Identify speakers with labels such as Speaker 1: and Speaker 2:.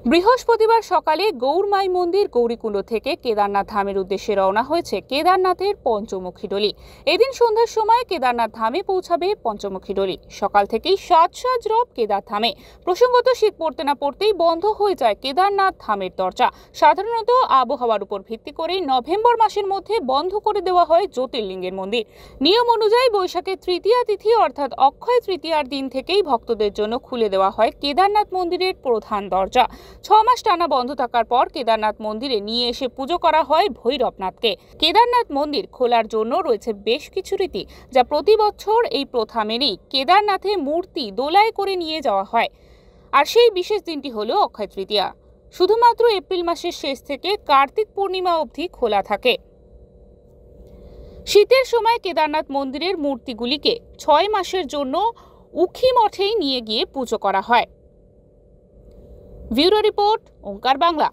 Speaker 1: বৃহস্পতিবার সকালে গৌরমাই মন্দির গৌরীকুণ্ড থেকে কেদারনাথ ধামের উদ্দেশ্যে রওনা হয়েছে কেদারনাথের পঞ্চমুখী ডলি। এদিন সন্ধ্যার সময় কেদারনাথ ধামে পৌঁছাবে পঞ্চমুখী ডলি। সকাল থেকেই সাজ রব কেদার ধামে। প্রসঙ্গত, শীত পড়তে না পড়তেই বন্ধ হয়ে যায় কেদারনাথ ধামের দরজা। সাধারণত আবহাওয়ার উপর ভিত্তি করে নভেম্বর মাসের মধ্যে বন্ধ করে দেওয়া হয় জ্যোতির্লিঙ্গের মন্দির। নিয়ম অনুযায়ী বৈশাখের তৃতীয়া তিথি অর্থাৎ অক্ষয় তৃতীয়ার দিন থেকেই ভক্তদের জন্য খুলে দেওয়া হয় কেদারনাথ মন্দিরের প্রধান দরজা। 6 মাস টানা বন্ধ থাকার পর কেদারনাথ মন্দিরে নিয়ে এসে পুজো করা হয় ভৈরবনাথকে। কেদারনাথ মন্দির খোলার জন্য রয়েছে বেশ কিছু রীতি, যা প্রতি বছর এই প্রথা মেনেই কেদারনাথে মূর্তি দোলায় করে নিয়ে যাওয়া হয়। আর সেই বিশেষ দিনটি হলো অক্ষয় তৃতীয়া। শুধুমাত্র এপ্রিল মাসের শেষ থেকে কার্তিক পূর্ণিমা অবধি খোলা থাকে। শীতের সময় কেদারনাথ মন্দিরের মূর্তিগুলিকে 6 মাসের জন্য উখি মঠেই নিয়ে গিয়ে পুজো করা হয়। ব্যুরো রিপোর্ট, ওঙ্কার বাংলা।